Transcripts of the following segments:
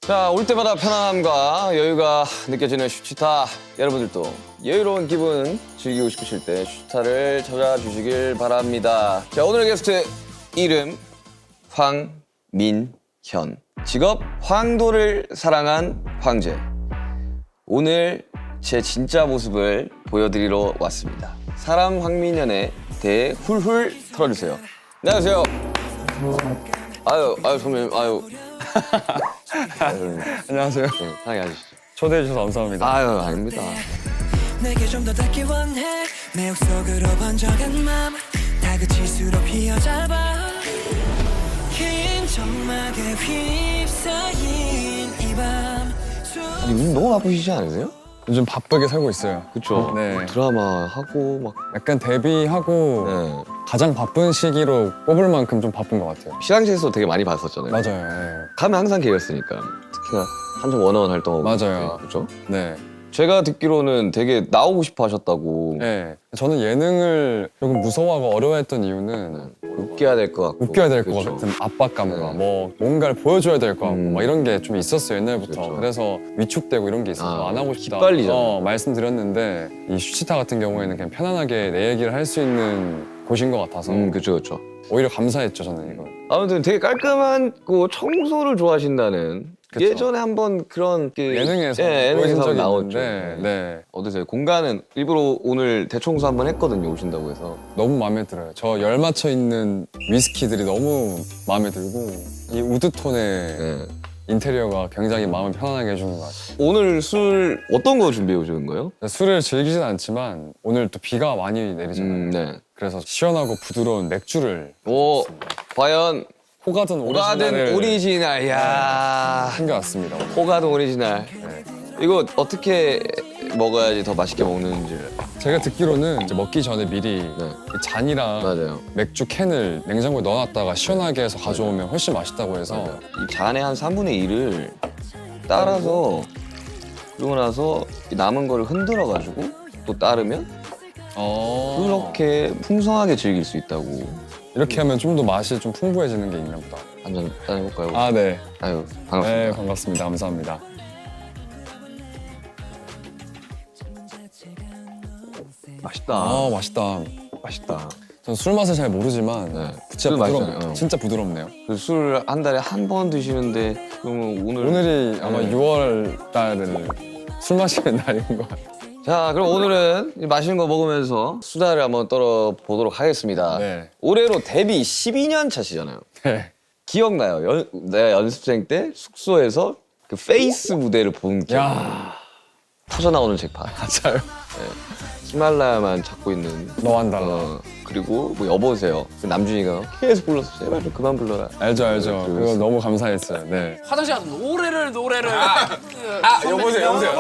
자, 올 때마다 편안함과 여유가 느껴지는 슈치타. 여러분들도 여유로운 기분 즐기고 싶으실 때 슈치타를 찾아주시길 바랍니다. 자, 오늘의 게스트 이름 황민현. 직업 황도를 사랑한 황제. 오늘 제 진짜 모습을 보여드리러 왔습니다. 사람 황민현에 대해 훌훌 털어주세요. 안녕하세요. 아유 선배님, 아유. 안녕하세요. 네, 편하게 하시죠. 초대해 주셔서 감사합니다. 아유, 아닙니다. 내게 좀 더 닿기 원해 매혹 속으로 번져간 맘 다그칠수록 휘어잡아 긴 점막에 휩싸인 이밤 아니, 요즘 너무 바쁘시지 않으세요? 요즘 바쁘게 살고 있어요. 그쵸? 네. 드라마 하고 막. 약간 데뷔하고 네. 가장 바쁜 시기로 꼽을 만큼 좀 바쁜 것 같아요. 시상식에서 되게 많이 봤었잖아요. 맞아요. 가면 항상 걔였으니까. 특히나 한참 원어원 활동하고. 맞아요. 그죠? 네. 제가 듣기로는 되게 나오고 싶어 하셨다고. 네. 저는 예능을 조금 무서워하고 어려워했던 이유는 웃겨야 될 것 같고. 웃겨야 될 것 그쵸? 같은 압박감과 네. 뭐 뭔가를 보여줘야 될 것 같고 막 이런 게 좀 있었어요 옛날부터. 그쵸. 그래서 위축되고 이런 게 있어서 아, 안 하고 싶다. 휘발리잖아요. 말씀드렸는데 이 슈치타 같은 경우에는 그냥 편안하게 내 얘기를 할 수 있는 곳인 것 같아서 그쵸. 오히려 감사했죠 저는 이거. 아무튼 되게 깔끔하고 청소를 좋아하신다는. 그쵸. 예전에 한번 그런 예능에서 예능에서 보여준 적이 한번 나왔죠. 있는데 네. 어떠세요? 공간은 일부러 오늘 대청소 한번 했거든요. 오신다고 해서. 너무 마음에 들어요. 저 열 맞춰 있는 위스키들이 너무 마음에 들고 이 우드톤의 네. 인테리어가 굉장히 마음을 편안하게 해주는 것 같아요. 오늘 술 어떤 거 준비해 오신 거예요? 술을 즐기진 않지만 오늘 또 비가 많이 내리잖아요. 네. 그래서 시원하고 부드러운 맥주를 오, 과연 호가든 호가든 오리지널을 오리지널. 야, 챙겨왔습니다. 오늘. 호가든 오리지널. 네. 이거 어떻게 먹어야지 더 맛있게 먹는지. 제가 듣기로는 이제 먹기 전에 미리 네. 이 잔이랑 맞아요. 맥주 캔을 냉장고에 넣어놨다가 시원하게 해서 가져오면 훨씬 맛있다고 해서 이 잔의 한 3분의 1을 따라서 그러고 나서 이 남은 거를 흔들어 가지고 또 따르면 그렇게 풍성하게 즐길 수 있다고. 이렇게 하면 좀 더 맛이 좀 풍부해지는 게 있나 보다. 한잔 해볼까요? 아, 네. 아유, 반갑습니다. 네, 반갑습니다. 감사합니다. 맛있다. 아, 맛있다. 맛있다. 전 술 맛을 잘 모르지만 네. 진짜 술 부드럽네요. 맛있어요. 진짜 부드럽네요. 술 한 달에 한 번 드시는데 그러면 오늘 아마 네. 6월 달에는 술 마시는 날인 것 같아요. 자, 그럼 오늘은 맛있는 거 먹으면서 수다를 한번 떨어보도록 하겠습니다. 네. 올해로 데뷔 12년 차시잖아요. 네. 기억나요? 내가 연습생 때 숙소에서 그 페이스 무대를 본 기억. 야, 터져나오는 잭팟. 맞아요. 히말라야만 찾고 있는. 너한 달라. 그리고 뭐 여보세요. 그 남준이가 계속 불렀어. 제발 좀 그만 불러라. 알죠. 네, 그거 너무 감사했어요. 네. 화장실 가서 노래를 여보세요.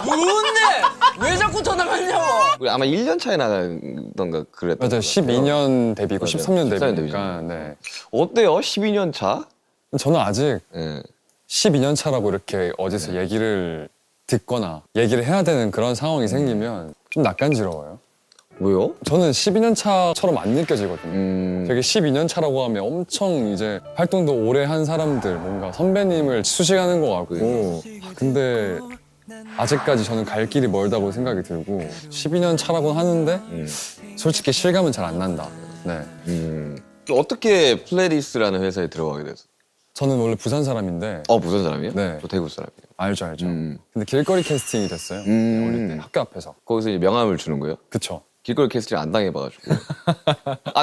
누군데 왜 자꾸 전화하냐고. 우리 아마 1년 차에 나가던가 그랬던. 맞아요. 12년 데뷔고 맞아요. 13년 13년 데뷔니까. 네. 어때요? 12년 차? 저는 아직 예. 12년 차라고 이렇게 어디서 얘기를 듣거나 얘기를 해야 되는 그런 상황이 생기면 좀 낯간지러워요. 왜요? 저는 12년 차처럼 안 느껴지거든요. 되게 12년 차라고 하면 엄청 이제 활동도 오래 한 사람들, 뭔가 선배님을 수식하는 것 같고, 근데 아직까지 저는 갈 길이 멀다고 생각이 들고 12년 차라고 하는데 솔직히 실감은 잘 안 난다. 네. 어떻게 플레디스라는 회사에 들어가게 됐어? 저는 원래 부산 사람인데 부산 사람이에요? 네. 저 대구 사람이에요. 알죠. 근데 길거리 캐스팅이 됐어요. 어릴 때 학교 앞에서. 거기서 이제 명함을 주는 거예요? 그쵸. 길거리 캐스팅 안 당해봐가지고.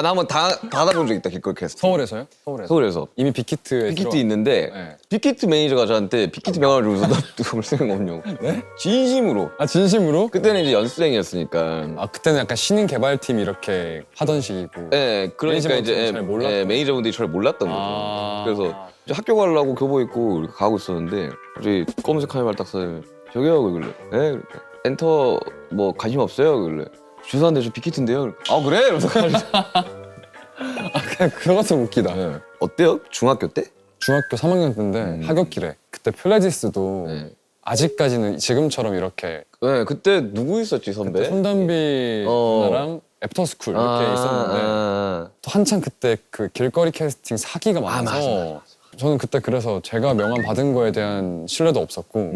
나 한번 받아본 적 있다, 길거리 캐스팅. 서울에서요? 서울에서. 이미 빅히트에 빅히트 들어- 있는데 네. 빅히트 매니저가 저한테 빅히트 명함을 주면서 너 누구 생각 없냐고. 네? 진심으로. 아 진심으로? 그때는 이제 연습생이었으니까. 아 그때는 약간 신인 개발팀 이렇게 하던 시기고. 네, 그러니까 매니저분들이 이제 잘 몰랐던 매니저분들이 저를 몰랐던 거죠. 아. 그래서 이제 학교 가려고 교복 입고 이렇게 가고 있었는데 갑자기 검은색 카메라 딱 써요. 저기요, 그길래. 네, 그러니까. 엔터 뭐 관심 없어요, 그길래. 죄송한데 저 빅히트인데요. 아 그래? 이러면서 아 그냥 그거 같으면 웃기다. 네. 어때요? 중학교 때? 중학교 3학년 때인데 하굣길에 그때 플레디스도 네. 아직까지는 지금처럼 이렇게 네, 그때 누구 있었지 선배? 손담비 누나랑 애프터스쿨 이렇게 있었는데 또 한창 그때 그 길거리 캐스팅 사기가 많아서 저는 그때 그래서 제가 명함 받은 거에 대한 신뢰도 없었고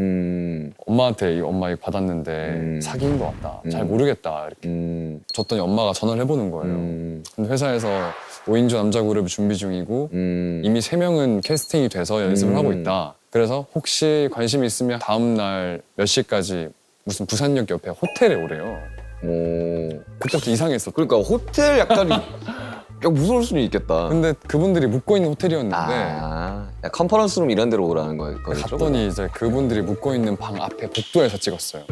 엄마한테 엄마 이거 받았는데 사기인 것 같다. 잘 모르겠다 이렇게 줬더니 엄마가 전화를 해보는 거예요. 근데 회사에서 5인조 남자 그룹 준비 중이고 이미 3명은 캐스팅이 돼서 연습을 하고 있다. 그래서 혹시 관심 있으면 다음 날 몇 시까지 무슨 부산역 옆에 호텔에 오래요. 그때부터 이상했어. 그러니까 호텔 약간 무서울 수는 있겠다. 근데 그분들이 묵고 있는 호텔이었는데 야, 컨퍼런스룸 이런 데로 오라는 거겠죠? 갔더니 이제 그분들이 묵고 있는 방 앞에 복도에서 찍었어요.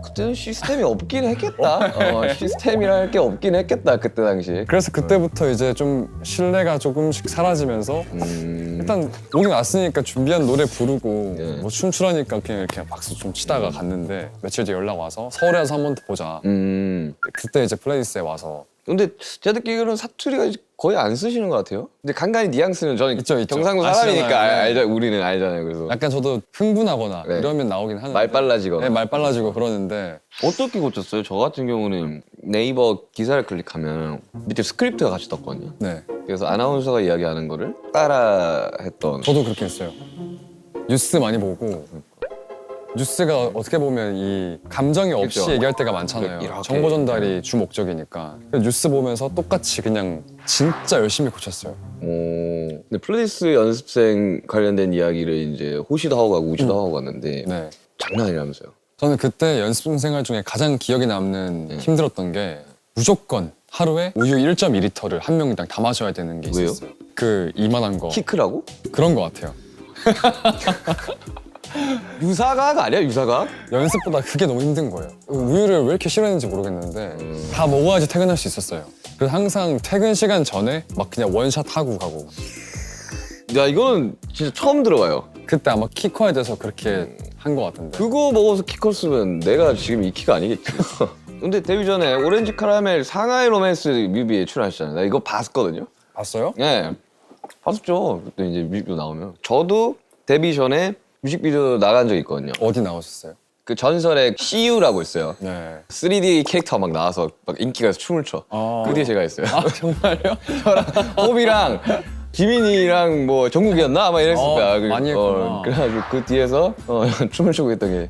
그때는 시스템이 없긴 했겠다. 시스템이랄 게 없긴 했겠다 그때 당시. 그래서 그때부터 이제 좀 신뢰가 조금씩 사라지면서 일단 오긴 왔으니까 준비한 노래 부르고 예. 뭐 춤추라니까 그냥 이렇게 박수 좀 치다가 갔는데 며칠 뒤에 연락 와서 서울에 와서 한 번 더 보자. 그때 이제 플레이스에 와서 근데 제가 듣기로는 사투리가 거의 안 쓰시는 것 같아요. 근데 간간히 뉘앙스는 저는 있죠. 경상도 아시잖아요. 사람이니까 네. 우리는 알잖아요. 그래서 약간 저도 흥분하거나 네. 이러면 나오긴 하는데 말 빨라지거나. 네, 말 빨라지고 그러는데 어떻게 고쳤어요? 저 같은 경우는 네이버 기사를 클릭하면 밑에 스크립트가 같이 떴거든요. 네 그래서 아나운서가 이야기하는 거를 따라 했던. 저도 그렇게 했어요. 뉴스 많이 보고 뉴스가 어떻게 보면 이 감정이 없이 그렇죠. 얘기할 때가 많잖아요. 이렇게. 정보 전달이 주 목적이니까. 뉴스 보면서 똑같이 그냥 진짜 열심히 고쳤어요. 근데 플레이스 연습생 관련된 이야기를 이제 호시도 하고 가고 우지도 하고 갔는데 네. 장난 아니라면서요. 저는 그때 연습 생활 중에 가장 기억에 남는 힘들었던 게 무조건 하루에 우유 1.2리터를 한 명당 다 마셔야 되는 게 왜요? 있었어요. 그 이만한 거. 키크라고? 그런 거 같아요. 유사과학 아니야 유사과학? 연습보다 그게 너무 힘든 거예요. 우유를 왜 이렇게 싫어했는지 모르겠는데 다 먹어야지 퇴근할 수 있었어요. 그래서 항상 퇴근 시간 전에 막 그냥 원샷 하고 가고. 야 이거는 진짜 처음 들어봐요. 그때 아마 키 커야 돼서 그렇게 한 것 같은데. 그거 먹어서 키 컸으면 내가 지금 이 키가 아니겠지. 근데 데뷔 전에 오렌지 카라멜 상하이 로맨스 뮤비에 출연하셨잖아요. 나 이거 봤거든요. 봤어요? 네, 봤었죠. 그때 이제 뮤직비디오 나오면. 저도 데뷔 전에 뮤직비디오 나간 적 있거든요. 어디 나오셨어요? 그 전설의 CU라고 있어요. 네. 3D 캐릭터 막 나와서 막 인기가 있어서 춤을 춰. 아. 그 뒤에 제가 했어요. 아 정말요? 저랑 호비랑 지민이랑 뭐 정국이었나 아마 이랬을 거야. 많이 했구나. 그래가지고 그 뒤에서 춤을 추고 있던 게.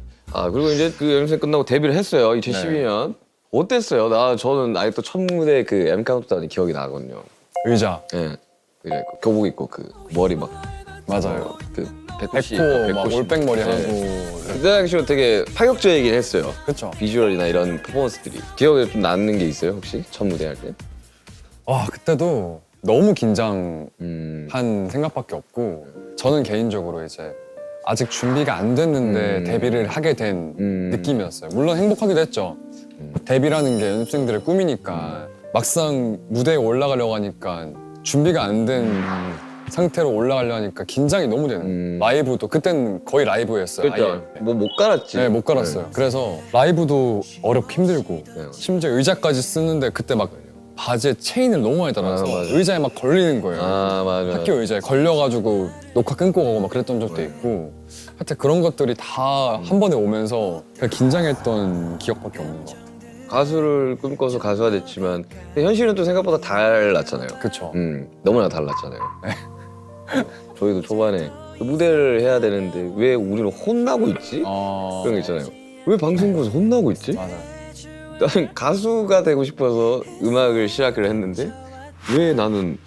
그리고 이제 그 연습생 끝나고 데뷔를 했어요. 2012년. 어땠어요? 저는 아직도 첫 무대 그 M 카운트다운이 기억이 나거든요. 의자. 예. 그래 교복 입고 그 머리 막 맞아요. 그 백호씨 백호 막 올백머리 네. 하고. 그때 당시로 되게 파격적이긴 했어요. 그쵸. 비주얼이나 이런 퍼포먼스들이. 기억에 좀 남는 게 있어요 혹시? 첫 무대 할 때? 와 그때도 너무 긴장한 음. 생각밖에 없고 저는 개인적으로 이제 아직 준비가 안 됐는데 데뷔를 하게 된 느낌이었어요. 물론 행복하기도 했죠. 데뷔라는 게 연습생들의 꿈이니까 막상 무대에 올라가려고 하니까 준비가 안 된 상태로 올라가려 하니까 긴장이 너무 되는 거예요. 라이브도 그때는 거의 라이브였어요. 그렇죠. 아예. 뭐 못 갈았지. 네, 못 갈았어요. 그래서 라이브도 어렵고 힘들고 네. 심지어 의자까지 쓰는데 그때 막 바지에 체인을 너무 많이 달아서 맞아. 의자에 막 걸리는 거예요. 맞아. 학교 의자에 걸려가지고 녹화 끊고 가고 막 그랬던 적도 있고 하여튼 그런 것들이 다 한 번에 오면서 그냥 긴장했던 기억밖에 없는 것 같아요. 가수를 꿈꿔서 가수가 됐지만 근데 현실은 또 생각보다 달랐잖아요. 그쵸. 너무나 달랐잖아요. 저희도 초반에 무대를 해야 되는데 왜 우리는 혼나고 있지? 그런 게 있잖아요. 왜 방송국에서 혼나고 있지? 맞아요. 나는 가수가 되고 싶어서 음악을 시작을 했는데 왜 나는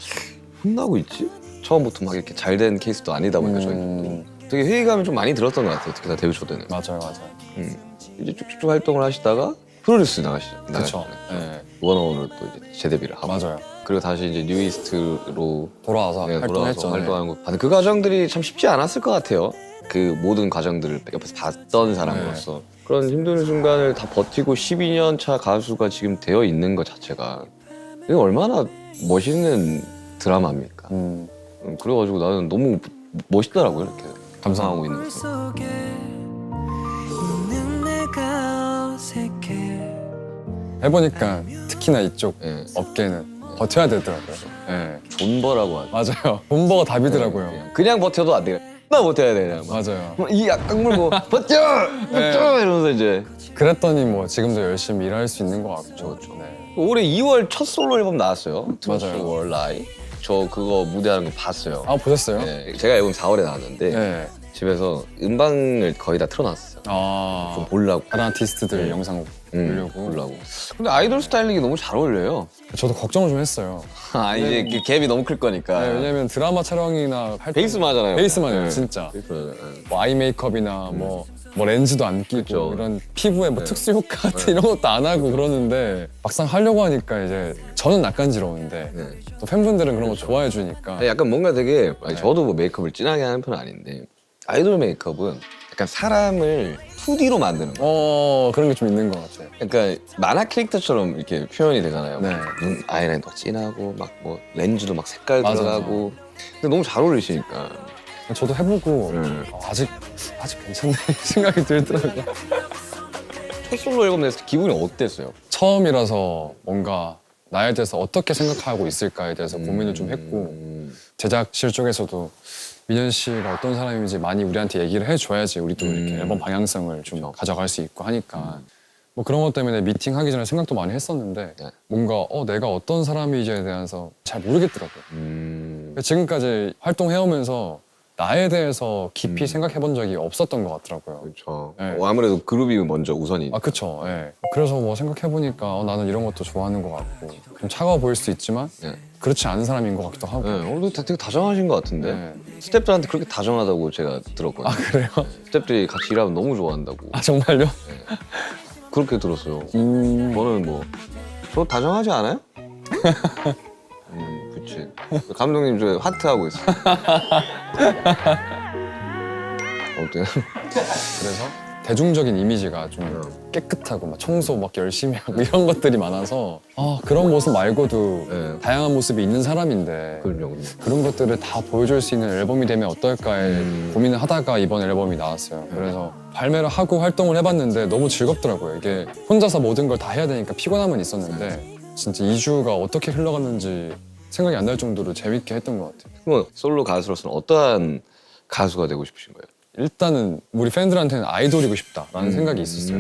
혼나고 있지? 처음부터 막 이렇게 잘 된 케이스도 아니다 보니까 저희도 되게 회의감이 좀 많이 들었던 것 같아요. 특히 다 데뷔 초 때는. 맞아요. 이제 쭉쭉쭉 활동을 하시다가 프로듀스 나가시죠. 그쵸. 네. 원어원으로 또 이제 재데뷔를 하고 맞아요. 그리고 다시 이제 뉴이스트로 돌아와서 돌아와서 활동했죠. 네. 활동하는 거. 그 과정들이 참 쉽지 않았을 것 같아요. 그 모든 과정들을 옆에서 봤던 사람으로서 그런 힘든 순간을 다 버티고 12년 차 가수가 지금 되어 있는 것 자체가 이게 얼마나 멋있는 드라마입니까? 그래가지고 나는 너무 멋있더라고요. 이렇게 감상하고 있는 거. 속에 있는 내가 어색해 해보니까 특히나 이쪽 예. 업계는 버텨야 되더라고요. 네. 존버라고 하죠. 맞아요. 본버가 답이더라고요. 그냥 버텨도 안 돼요. 나 버텨야 돼 그냥. 맞아요. 이 약간 물고 버텨, 네. 버텨 이러면서 이제 그랬더니 뭐 지금도 열심히 일할 수 있는 것 같고. 네. 올해 2월 첫 솔로 앨범 나왔어요. 맞아요. War Lie. 저 그거 무대하는 거 봤어요. 아 보셨어요? 네, 제가 앨범 4월에 나왔는데 네. 집에서 음방을 거의 다 틀어놨어요. 아 좀 보려고. 다른 아티스트들 영상 보려고. 보려고. 근데 아이돌 스타일링이 너무 잘 어울려요. 저도 걱정을 좀 했어요. 아 이제 그 갭이 너무 클 거니까. 네, 왜냐면 드라마 촬영이나 할 때 베이스만 하잖아요. 베이스만 해요, 네. 진짜. 베이스만 하잖아요. 뭐 아이 메이크업이나 뭐 렌즈도 안 끼고 그쵸. 이런 피부에 뭐 특수 효과 같은 이런 것도 안 하고 그러는데 막상 하려고 하니까 이제 저는 낯간지러운데 네. 또 팬분들은 그런 거 좋아해 주니까 약간 뭔가 되게 아니, 저도 뭐 메이크업을 진하게 하는 편은 아닌데 아이돌 메이크업은 약간 사람을 2D로 만드는 거. 그런 게 좀 있는 것 같아요. 그러니까 만화 캐릭터처럼 이렇게 표현이 되잖아요. 네. 눈 아이라인도 진하고 막 뭐 렌즈도 막 색깔 맞아요. 들어가고. 근데 너무 잘 어울리시니까. 저도 해보고 네. 아직 괜찮네 생각이 들더라고요. 첫 솔로 앨범 냈을 때 기분이 어땠어요? 처음이라서 뭔가 나에 대해서 어떻게 생각하고 있을까에 대해서 고민을 좀 했고 제작실 쪽에서도 민현 씨가 어떤 사람인지 많이 우리한테 얘기를 해줘야지 우리도 이렇게 앨범 방향성을 좀 가져갈 수 있고 하니까 뭐 그런 것 때문에 미팅하기 전에 생각도 많이 했었는데 네. 뭔가 내가 어떤 사람인지에 대해서 잘 모르겠더라고요. 지금까지 활동해오면서 나에 대해서 깊이 생각해본 적이 없었던 것 같더라고요. 그렇죠. 네. 아무래도 그룹이 먼저 우선이. 아 그쵸. 예. 그래서 뭐 생각해보니까 나는 이런 것도 좋아하는 것 같고 좀 차가워 보일 수도 있지만 네. 그렇지 않은 사람인 것 같기도 하고. 네, 오늘도 되게 다정하신 것 같은데. 네. 스태프들한테 그렇게 다정하다고 제가 들었거든요. 아 그래요? 스태프들이 같이 일하면 너무 좋아한다고. 아 정말요? 그렇게 들었어요. 저는 뭐, 저 다정하지 않아요? 그치. 감독님 저 하트하고 있어요. 어때요? 그래서 대중적인 이미지가 좀 깨끗하고 막 청소 막 열심히 하고 이런 것들이 많아서 그런 모습 말고도 네. 다양한 모습이 있는 사람인데 그럼요. 그런 것들을 다 보여줄 수 있는 앨범이 되면 어떨까에 고민을 하다가 이번 앨범이 나왔어요. 그래서 발매를 하고 활동을 해봤는데 너무 즐겁더라고요. 이게 혼자서 모든 걸 다 해야 되니까 피곤함은 있었는데 진짜 2주가 어떻게 흘러갔는지 생각이 안 날 정도로 재밌게 했던 것 같아요. 그럼 솔로 가수로서는 어떠한 가수가 되고 싶으신 거예요? 일단은 우리 팬들한테는 아이돌이고 싶다라는 생각이 있었어요.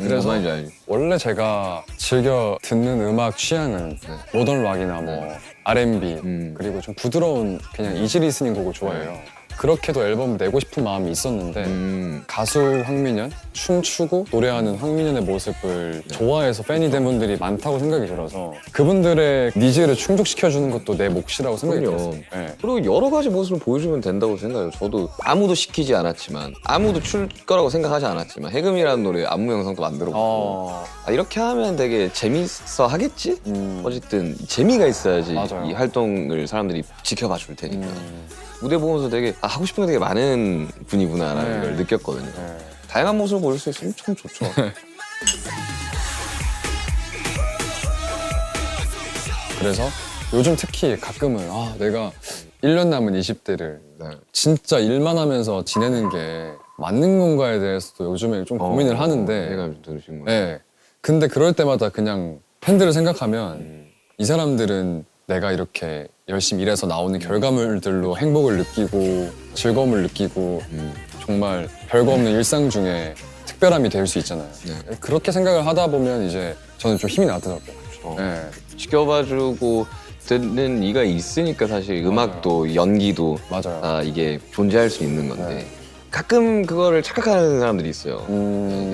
그래서 말인지 알지. 원래 제가 즐겨 듣는 음악 취향은 모던 락이나 뭐 R&B 그리고 좀 부드러운 그냥 이지 리스닝 곡을 좋아해요. 그렇게도 앨범을 내고 싶은 마음이 있었는데 가수 황민현, 춤추고 노래하는 황민현의 모습을 좋아해서 팬이 된 분들이 많다고 생각이 들어서 그분들의 니즈를 충족시켜주는 것도 내 몫이라고 생각이 그럼요. 들었어요. 네. 그리고 여러 가지 모습을 보여주면 된다고 생각해요. 저도 아무도 시키지 않았지만 아무도 출 거라고 생각하지 않았지만 해금이라는 노래 안무 영상도 만들어보고 이렇게 하면 되게 재밌어 하겠지? 어쨌든 재미가 있어야지 맞아요. 이 활동을 사람들이 지켜봐 줄 테니까 무대 보면서 되게 하고 싶은 게 되게 많은 분이구나라는 네. 걸 느꼈거든요. 네. 다양한 모습을 보일 수 있으면 참 좋죠. 그래서 요즘 특히 가끔은 내가 1년 남은 20대를 네. 진짜 일만 하면서 지내는 게 맞는 건가에 대해서도 요즘에 좀 고민을 하는데 내가 좀 들으신 거예요. 네. 근데 그럴 때마다 그냥 팬들을 생각하면 이 사람들은 내가 이렇게 열심히 일해서 나오는 결과물들로 행복을 느끼고 즐거움을 느끼고 정말 별거 없는 일상 중에 특별함이 될 수 있잖아요. 네. 그렇게 생각을 하다 보면 이제 저는 좀 힘이 나더라고요. 네. 지켜봐주고 듣는 이가 있으니까 사실 음악도 연기도 맞아요. 이게 존재할 수 있는 건데 네. 가끔 그거를 착각하는 사람들이 있어요.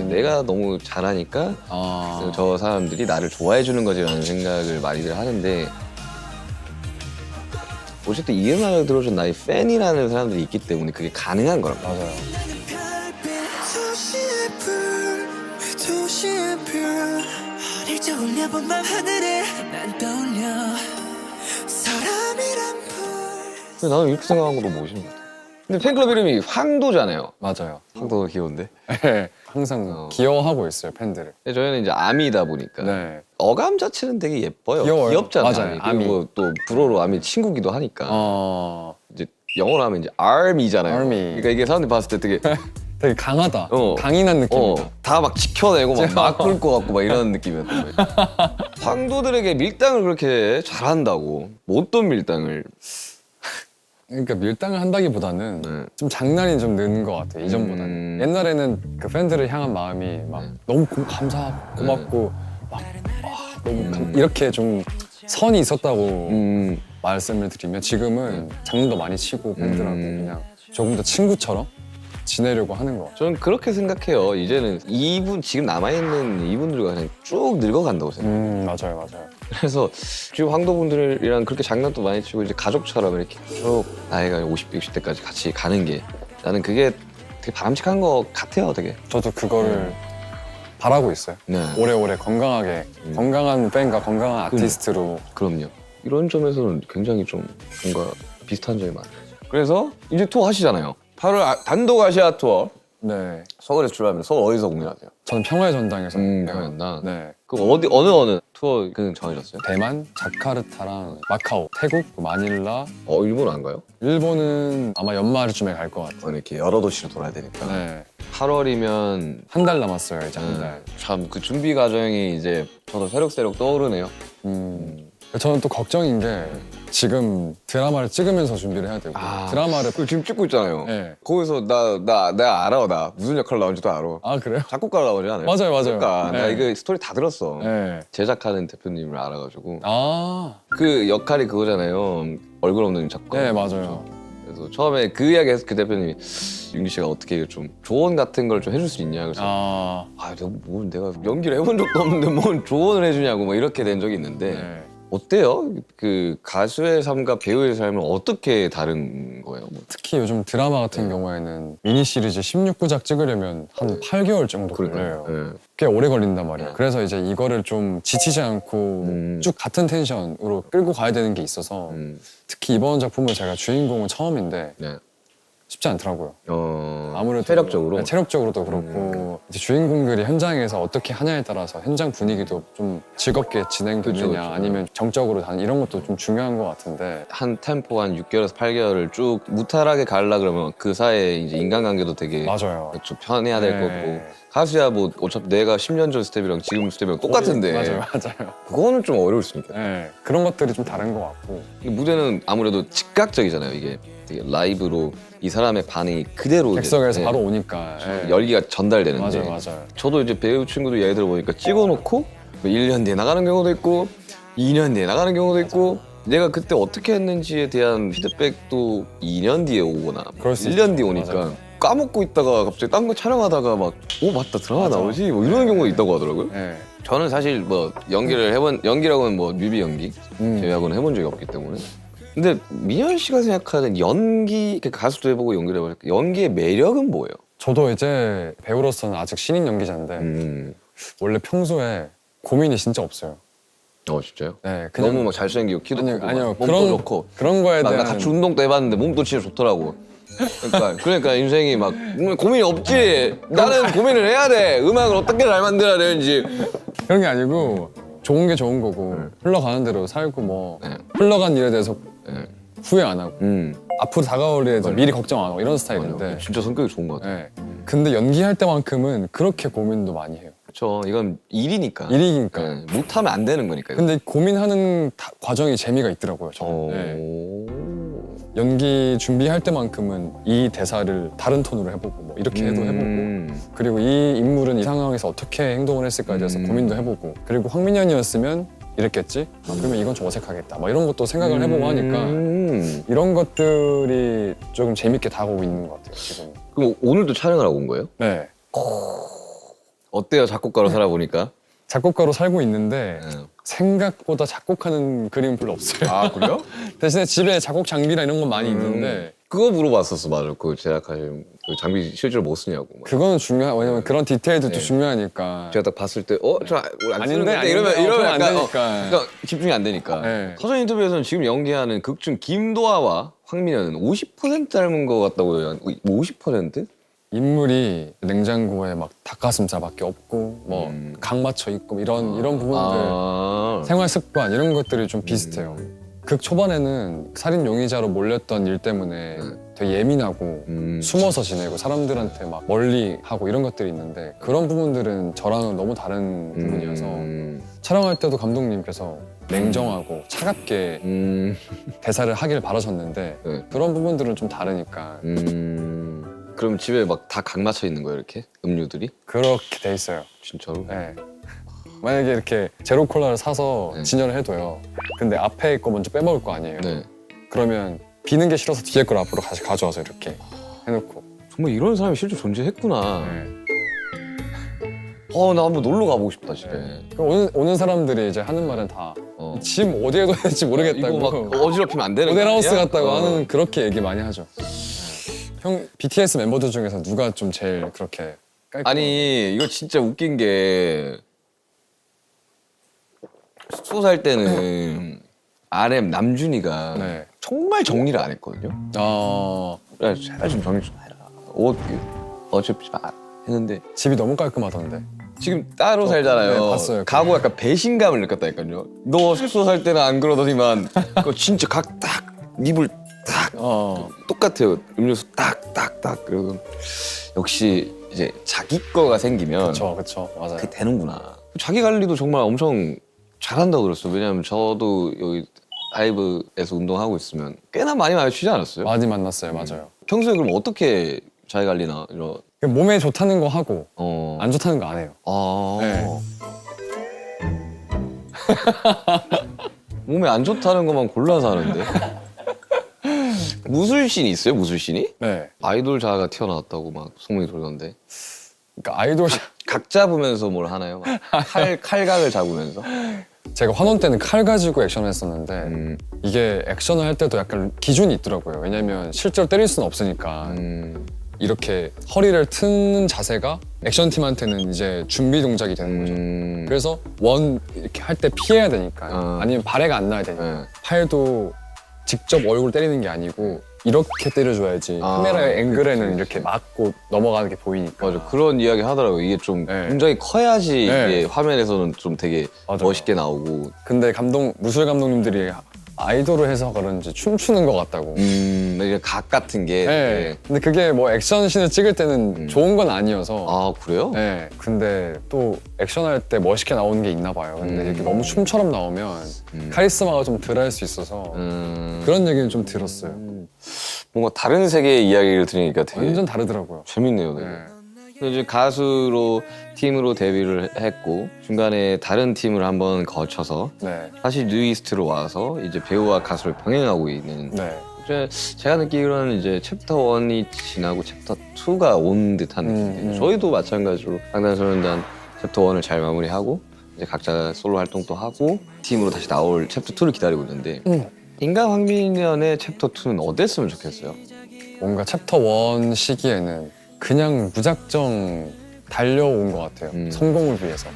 내가 너무 잘하니까 아. 저 사람들이 나를 좋아해 주는 거지라는 생각을 많이들 하는데 어쨌든 이 음악을 들어준 나의 팬이라는 사람들이 있기 때문에 그게 가능한 거란 말이에요. 맞아요. 도시의 불 도시의 불 어릴 적 올려본 밤 하늘에 난 떠올려 사람이란 불 근데 나는 이렇게 생각한 거 너무 멋있는 것 같아. 근데 팬클럽 이름이 황도잖아요. 맞아요. 황도가 귀여운데. 네. 항상 귀여워하고 있어요, 팬들을. 근데 저희는 이제 아미다 보니까 네. 어감 자체는 되게 예뻐요. 귀여워요. 귀엽잖아요. 맞아요, 그리고 또 불어로 아미 친구기도 하니까. 이제 영어로 하면 이제 army잖아요. Army. 그러니까 이게 사람들이 봤을 때 되게 되게 강하다. 어. 강인한 느낌이다. 다 막 지켜내고 막 풀 것 같고 막 이런 느낌이었던 거예요. 황도들에게 밀당을 그렇게 잘한다고. 뭐 어떤 밀당을? 그러니까 밀당을 한다기보다는 네. 좀 장난이 좀 느는 것 같아요. 이전보다는. 옛날에는 그 팬들을 향한 마음이 막 너무 감사하고 고맙고 막 너무 이렇게 좀 선이 있었다고 말씀을 드리면 지금은 장난도 많이 치고 팬들하고 그냥 조금 더 친구처럼 지내려고 하는 것 같아요. 저는 그렇게 생각해요. 이제는 이분 지금 남아있는 이분들과 그냥 쭉 늙어간다고 생각해요. 맞아요, 맞아요. 그래서 지금 황도분들이랑 그렇게 장난도 많이 치고 이제 가족처럼 이렇게 쭉 나이가 50, 60대까지 같이 가는 게 나는 그게 되게 바람직한 것 같아요, 되게. 저도 그거를 바라고 있어요. 네. 오래오래 건강하게 건강한 팬과 건강한 아티스트로. 그럼요. 이런 점에서는 굉장히 좀 뭔가 비슷한 점이 많아요. 그래서 이제 투어 하시잖아요. 8월 단독 아시아 투어 네. 서울에서 출발합니다. 서울 어디서 공연하세요? 저는 평화의 전당에서. 평화연당. 네. 그럼 어느 투어 그 정해졌어요? 대만, 자카르타랑 마카오, 태국, 마닐라. 일본 안 가요? 일본은 아마 연말쯤에 갈 것 같아요. 이렇게 여러 도시를 돌아야 되니까. 네. 8월이면 한 달 남았어요, 이제 한 달. 참 그 준비 과정이 이제 저도 새록새록 떠오르네요. 저는 또 걱정인 게 지금 드라마를 찍으면서 준비를 해야 되고 드라마를 그걸 지금 찍고 있잖아요. 네. 거기서 내가 알아. 나 무슨 역할 나온지도 알아. 아 그래요? 작곡가로 나오지 않아요? 맞아요, 맞아요. 그러니까 나 네. 이거 스토리 다 들었어. 네. 제작하는 대표님을 알아가지고 아, 그 역할이 그거잖아요. 얼굴 없는 작가. 네 맞아요. 그래서 처음에 그 이야기해서 그 대표님이 윤기 씨가 어떻게 좀 조언 같은 걸 좀 해줄 수 있냐. 그래서 내가 연기를 해본 적도 없는데 뭘 조언을 해주냐고 막 이렇게 된 적이 있는데 네. 어때요? 그 가수의 삶과 배우의 삶은 어떻게 다른 거예요? 뭐. 특히 요즘 드라마 같은 경우에는 미니 시리즈 16부작 찍으려면 한 8개월 정도 걸려요. 네. 꽤 오래 걸린단 말이에요. 그래서 이제 이거를 좀 지치지 않고 쭉 같은 텐션으로 끌고 가야 되는 게 있어서 특히 이번 작품은 제가 주인공은 처음인데 네. 쉽지 않더라고요. 아무래도 체력적으로? 네, 체력적으로도 그렇고 이제 주인공들이 현장에서 어떻게 하냐에 따라서 현장 분위기도 좀 즐겁게 진행되느냐 그쵸. 아니면 정적으로 다는 이런 것도 좀 중요한 것 같은데 한 템포 한 6개월에서 8개월을 쭉 무탈하게 가려 그러면 그 사이에 이제 인간관계도 되게 맞아요. 좀 편해야 될 네. 거고 가수야 뭐 어차피 내가 10년 전 스텝이랑 지금 스텝이랑 똑같은데 맞아요. 그거는 좀 어려울 수 있겠다. 네, 그런 것들이 좀 다른 것 같고 무대는 아무래도 즉각적이잖아요. 이게 되게 라이브로 이 사람의 반응이 그대로 이제, 객석에서 네, 바로 오니까 네. 열기가 전달되는데 맞아요. 저도 이제 배우 친구들 예를 들어보니까 찍어놓고 뭐 1년 뒤에 나가는 경우도 있고 2년 뒤에 나가는 경우도 있고 내가 그때 어떻게 했는지에 대한 피드백도 2년 뒤에 오거나 그럴 수 1년 있죠. 뒤에 오니까 맞아요. 까먹고 있다가 갑자기 딴 거 촬영하다가 막 맞다 드라마 맞아. 나오지 뭐 이런 경우가 있다고 하더라고요. 네. 저는 사실 뭐 연기라고는 뭐 뮤비 연기 제외하고는 해본 적이 없기 때문에 근데 민현 씨가 생각하는 연기 가수도 해보고 연기를 해보니까 연기의 매력은 뭐예요? 저도 이제 배우로서는 아직 신인 연기자인데 원래 평소에 고민이 진짜 없어요. 진짜요? 네, 그냥 너무 막 잘생기고 키도 크고 아니요 막 몸도 좋고 그런 거에 나 대한 같이 운동도 해봤는데 몸도 진짜 좋더라고. 그러니까 인생이 막 고민이 없지. 나는 고민을 해야 돼. 음악을 어떻게 잘 만들어야 되는지. 그런 게 아니고 좋은 게 좋은 거고 흘러가는 대로 살고 뭐 네. 흘러간 일에 대해서 후회 안 하고 음. 앞으로 다가올 일에 대해서 미리 걱정 안 하고 이런 스타일인데 진짜 성격이 좋은 것 같아. 네. 근데 연기할 때만큼은 그렇게 고민도 많이 해요. 그렇죠. 이건 일이니까. 일이니까. 네, 못하면 안 되는 거니까. 근데 고민하는 과정이 재미가 있더라고요. 저는. 네. 연기 준비할 때만큼은 이 대사를 다른 톤으로 해보고 뭐 이렇게 해도 해보고 그리고 이 인물은 이 상황에서 어떻게 행동을 했을까에 대해서 고민도 해보고 그리고 황민현이었으면 이랬겠지? 그러면 이건 좀 어색하겠다. 막 이런 것도 생각을 해보고 하니까 이런 것들이 조금 재밌게 다가오고 있는 것 같아요. 지금. 그럼 오늘도 촬영을 하고 온 거예요? 네. 어때요? 작곡가로 살아보니까? 작곡가로 살고 있는데 네. 생각보다 작곡하는 그림은 별로 없어요. 아 그래요? 대신에 집에 작곡 장비나 이런 건 많이 있는데 그거 물어봤었어. 맞아. 그 제작하신 그 장비 실제로 못 쓰냐고. 막. 그건 왜냐면 그런 디테일들도 중요하니까. 제가 딱 봤을 때 저 안 쓰는 아닌데, 건데 이러면 그럼 안 약간 되니까. 그러니까 집중이 안 되니까. 네. 사전 인터뷰에서는 지금 연기하는 극중 김도아와 황민현은 50% 닮은 것 같다고 해요. 50%? 인물이 냉장고에 막 닭가슴살밖에 없고 뭐 각 맞춰 있고 이런 부분들 생활 습관 이런 것들이 좀 비슷해요. 극 초반에는 살인 용의자로 몰렸던 일 때문에 되게 예민하고 숨어서 지내고 사람들한테 막 멀리 하고 이런 것들이 있는데 그런 부분들은 저랑은 너무 다른 부분이어서 촬영할 때도 감독님께서 냉정하고 차갑게 대사를 하길 바라셨는데 네. 그런 부분들은 좀 다르니까 그럼 집에 막 다 각 맞춰 있는 거예요, 이렇게? 음료들이? 그렇게 돼 있어요. 진짜로? 네. 만약에 이렇게 제로 콜라를 사서 네. 진열을 해둬요. 근데 앞에 거 먼저 빼먹을 거 아니에요. 네. 그러면 비는 게 싫어서 뒤에 걸 앞으로 다시 가져와서 이렇게 해놓고. 정말 이런 사람이 실제 존재했구나. 네. 나 한번 놀러 가보고 싶다, 집에. 그럼 오는 사람들이 이제 하는 말은 다 짐 어디에 둬야 될지 모르겠다고. 이거 막 어지럽히면 안 되는 거 모델하우스 아니야? 같다고 하는 그렇게 얘기 많이 하죠. 형 BTS 멤버들 중에서 누가 좀 제일 그렇게 깔끔? 아니, 이거 진짜 웃긴 게 숙소 살 때는 RM 남준이가 네. 정말 정리를 안 했거든요. 아, 야, 제발 좀 정리 좀 해라. 옷 어차피 좀 했는데 집이 너무 깔끔하던데. 지금 따로 살잖아요. 네, 봤어요. 가고 약간 배신감을 느꼈다니까요. 너 숙소 살 때는 안 그러더니만 그거 진짜 각 딱 입을 딱 똑같아요. 음료수 딱딱딱. 그리고 역시 이제 자기 거가 생기면 그쵸, 맞아요. 그게 되는구나. 자기 관리도 정말 엄청 잘한다고 들었어요. 왜냐하면 저도 여기 아이브에서 운동하고 있으면 꽤나 많이 마주치지 않았어요? 많이 만났어요, 맞아요. 평소에 그럼 어떻게 자기 관리나 이런 몸에 좋다는 거 하고 어. 안 좋다는 거 안 해요. 네. 몸에 안 좋다는 것만 골라서 하는데. 무술신이 있어요? 무술신이? 네. 아이돌 자아가 튀어나왔다고 막 소문이 돌던데. 그러니까 아이돌 각 잡으면서 뭘 하나요? 막 칼각을 잡으면서? 제가 환원 때는 칼 가지고 액션을 했었는데 이게 액션을 할 때도 약간 기준이 있더라고요. 왜냐면 실제로 때릴 수는 없으니까 이렇게 허리를 트는 자세가 액션팀한테는 이제 준비 동작이 되는 거죠. 그래서 원 이렇게 할 때 피해야 되니까 아니면 발해가 안 나야 되니까 네. 팔도 직접 얼굴 때리는 게 아니고 이렇게 때려줘야지 카메라의 앵글에는 그치. 이렇게 맞고 넘어가는 게 보이니까. 맞아. 그런 이야기 하더라고요. 이게 좀 네. 굉장히 커야지 네. 이게 화면에서는 좀 되게 맞아요. 멋있게 나오고. 근데 무술 감독님들이 아이돌을 해서 그런지 춤추는 것 같다고. 이게 각 같은 게. 네. 근데 그게 뭐 액션씬을 찍을 때는 좋은 건 아니어서. 아, 그래요? 네. 근데 또 액션할 때 멋있게 나오는 게 있나 봐요. 근데 이렇게 너무 춤처럼 나오면 카리스마가 좀 덜할 수 있어서 그런 얘기는 좀 들었어요. 뭔가 다른 세계의 이야기를 들으니까 되게 완전 다르더라고요. 재밌네요. 되게. 네. 근데 이제 가수로 팀으로 데뷔를 했고 중간에 다른 팀을 한번 거쳐서 네. 다시 뉴이스트로 와서 이제 배우와 가수를 병행하고 있는. 네. 이제 제가 느끼기로는 이제 챕터 1이 지나고 챕터 2가 온 듯한 느낌인데 저희도 마찬가지로 방탄소년단 챕터 1을 잘 마무리하고 이제 각자 솔로 활동도 하고 팀으로 다시 나올 챕터 2를 기다리고 있는데 인간 황민연의 챕터 2는 어땠으면 좋겠어요? 뭔가 챕터 1 시기에는 그냥 무작정 달려온 것 같아요. 성공을 위해서.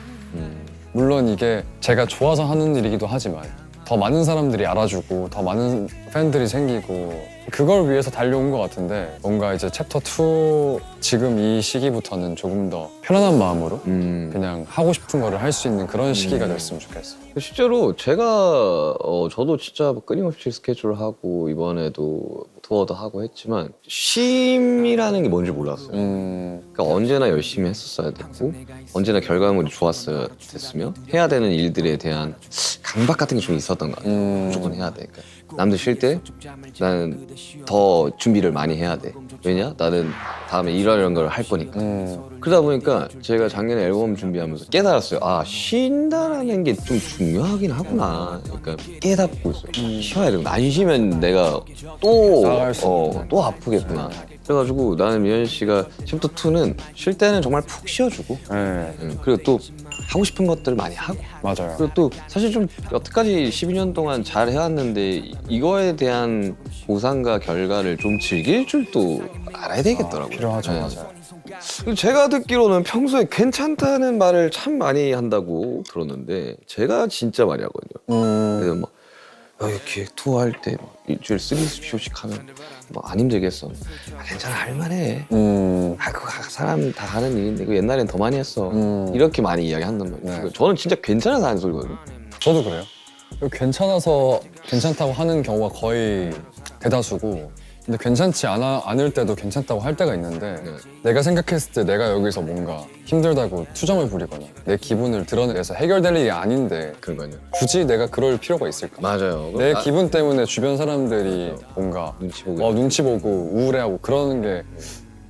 물론 이게 제가 좋아서 하는 일이기도 하지만 더 많은 사람들이 알아주고 더 많은 팬들이 생기고 그걸 위해서 달려온 것 같은데 뭔가 이제 챕터 2 지금 이 시기부터는 조금 더 편안한 마음으로 그냥 하고 싶은 거를 할 수 있는 그런 시기가 됐으면 좋겠어요. 실제로 제가 저도 진짜 끊임없이 스케줄을 하고 이번에도 투어도 하고 했지만 쉼이라는 게 뭔지 몰랐어요. 그러니까 언제나 열심히 했었어야 됐고 언제나 결과물이 좋았어야 됐으며 해야 되는 일들에 대한 강박 같은 게 좀 있었던 것 같아요. 무조건 해야 돼. 그러니까 남들 쉴 때 나는 더 준비를 많이 해야 돼. 왜냐? 나는 다음에 이런 걸 할 거니까. 그러다 보니까 제가 작년에 앨범 준비하면서 깨달았어요. 아, 쉰다라는 게 좀 중요하긴 하구나. 그러니까 깨닫고 있어요. 쉬어야 되고 안 쉬면 내가 나아갈 수 또 아프겠구나. 그래가지고 나는 미연 씨가 챕터 2는 쉴 때는 정말 푹 쉬어주고 네. 그리고 또 하고 싶은 것들을 많이 하고 맞아요. 그리고 또 사실 좀 여태까지 12년 동안 잘 해왔는데 이거에 대한 보상과 결과를 좀 즐길 줄도 알아야 되겠더라고요. 필요하죠. 네. 맞아요. 그리고 제가 듣기로는 평소에 괜찮다는 말을 참 많이 한다고 들었는데 제가 진짜 많이 하거든요. 그래서 막 이렇게 투어할 때 막 일주일 3쇼씩 하면 막 안 힘들겠어. 괜찮아, 할만해. 그거 사람 다 하는 일인데 그 옛날엔 더 많이 했어. 이렇게 많이 이야기한단 말이에요. 네. 저는 진짜 괜찮아서 하는 소리거든요. 저도 그래요. 괜찮아서 괜찮다고 하는 경우가 거의 대다수고 근데 괜찮지 않을 때도 괜찮다고 할 때가 있는데 내가 생각했을 때 내가 여기서 뭔가 힘들다고 투정을 부리거나 내 기분을 드러내서 해결될 일이 아닌데 그러니까요. 굳이 내가 그럴 필요가 있을까? 맞아요. 내 기분 때문에 주변 사람들이 뭔가 눈치 보고. 눈치 보고 우울해하고 그러는 게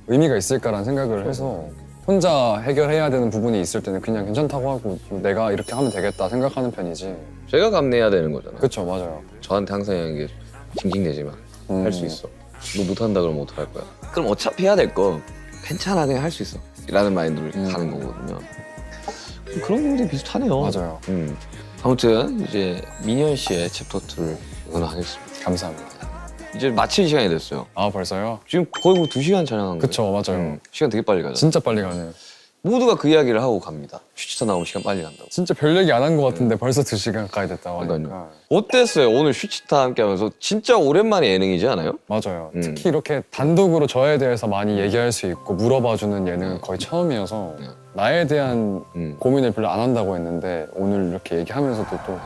의미가 있을까라는 생각을 해서 혼자 해결해야 되는 부분이 있을 때는 그냥 괜찮다고 하고 내가 이렇게 하면 되겠다 생각하는 편이지. 제가 감내해야 되는 거잖아요. 그쵸, 맞아요. 저한테 항상 하는 게 징징대지 마. 할 수 있어. 너 못한다 그러면 어떡할 거야? 그럼 어차피 해야 될 거 괜찮아 그냥 할 수 있어. 라는 마인드로 가는 거거든요. 그런 부분이 비슷하네요. 맞아요. 아무튼 이제 민현 씨의 챕터 2를 응원하겠습니다. 감사합니다. 이제 마칠 시간이 됐어요. 아, 벌써요? 지금 거의 뭐 2시간 촬영한 거예요. 그쵸, 맞아요. 시간 되게 빨리 가죠. 진짜 빨리 가네요. 모두가 그 이야기를 하고 갑니다. 슈치타 나오면 시간 빨리 간다고. 진짜 별 얘기 안 한 것 같은데 벌써 2시간 가까이 됐다고 하니까. 그러니까요. 어땠어요? 오늘 슈치타 함께 하면서 진짜 오랜만에 예능이지 않아요? 맞아요. 특히 이렇게 단독으로 저에 대해서 많이 얘기할 수 있고 물어봐주는 예능은 거의 처음이어서 나에 대한 고민을 별로 안 한다고 했는데 오늘 이렇게 얘기하면서도 또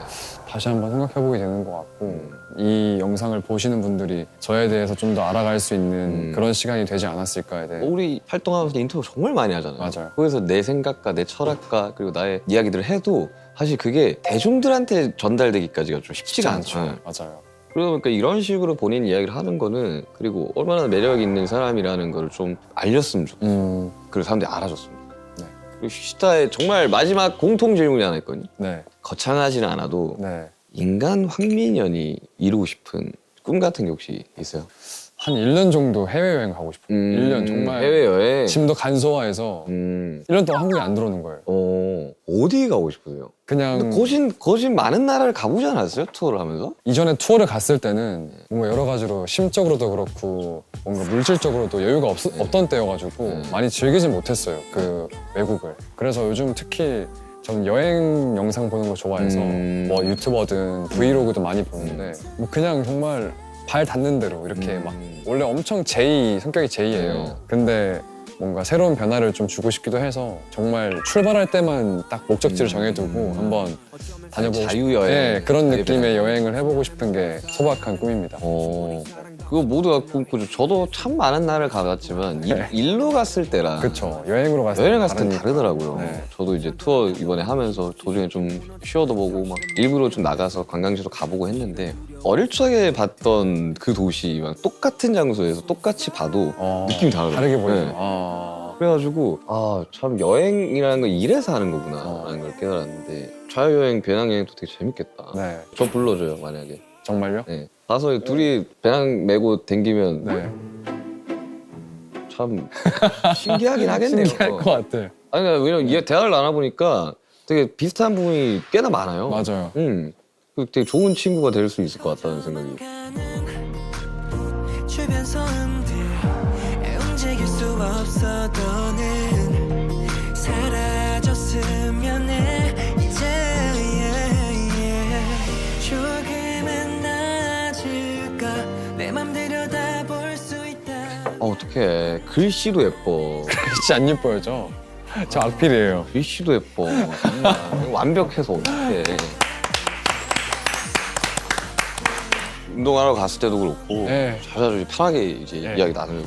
다시 한번 생각해보게 되는 것 같고 이 영상을 보시는 분들이 저에 대해서 좀 더 알아갈 수 있는 그런 시간이 되지 않았을까에 대해 우리 활동하면서 인터뷰 정말 많이 하잖아요. 맞아요. 거기서 내 생각과 내 철학과 그리고 나의 이야기들을 해도 사실 그게 대중들한테 전달되기까지가 좀 쉽지가 않죠. 네. 맞아요. 그러니까 이런 식으로 본인 이야기를 하는 거는 그리고 얼마나 매력 있는 사람이라는 걸 좀 알렸으면 좋겠어요. 그리고 사람들이 알아줬으면 좋겠어요. 네. 그리고 슈치타의 정말 마지막 공통 질문이 하나 있거든요. 네. 거창하지는 않아도 네. 인간 황민현이 이루고 싶은 꿈 같은 게 혹시 있어요? 한 1년 정도 해외여행 가고 싶어요. 1년 정말 해외여행. 짐도 간소화해서 1년 동안 한국에 안 들어오는 거예요. 어디 가고 싶으세요? 그냥 근데 거진 많은 나라를 가보지 않았어요? 투어를 하면서? 이전에 투어를 갔을 때는 뭔가 여러 가지로 심적으로도 그렇고 뭔가 물질적으로도 여유가 없던 때여가지고 많이 즐기진 못했어요. 그 외국을. 그래서 요즘 특히 저는 여행 영상 보는 거 좋아해서 뭐 유튜버든 브이로그도 많이 보는데 뭐 그냥 정말 발 닿는 대로 이렇게 막 원래 엄청 성격이 제이예요. 근데 뭔가 새로운 변화를 좀 주고 싶기도 해서 정말 출발할 때만 딱 목적지를 정해두고 한번 다녀보고 자유여행. 네, 그런 느낌의 여행을 해보고 싶은 게 소박한 꿈입니다. 그거 모두가 꿈꾸죠. 저도 참 많은 나라를 가봤지만 일로 갔을 때랑 그쵸. 여행으로 갔을 여행 갔을 때 다르니까. 다르더라고요. 네. 저도 이제 투어 이번에 하면서 도중에 좀 쉬어도 보고 막 일부러 좀 나가서 관광지도 가보고 했는데 어릴 적에 봤던 그 도시랑 똑같은 장소에서 똑같이 봐도 느낌이 다르더라고요. 다르게 보여요. 네. 그래가지고 참 여행이라는 건 이래서 하는 거구나라는 걸 깨달았는데 자유여행, 배낭여행도 되게 재밌겠다. 네. 저 불러줘요 만약에. 정말요? 네. 가서 둘이 배낭 메고 댕기면 네. 참 신기하긴 하겠네요. 신기할 것 같아요. 아니 왜냐면 얘 대화를 나눠보니까 되게 비슷한 부분이 꽤나 많아요. 맞아요. 그 되게 좋은 친구가 될 수 있을 것 같다는 생각이. 주변 소음들 움직일 수 없어 너는 사라졌으면 해 이제 조금은 나아질까 내 맘대로 다 볼 수 있다 어떡해. 글씨도 예뻐. 글씨 안 예뻐요, 저. 저 악필이에요. 글씨도 예뻐. 정말 완벽해서 어떡해. 운동하러 갔을 때도 그렇고 네. 자자주 편하게 이제 이야기 나누고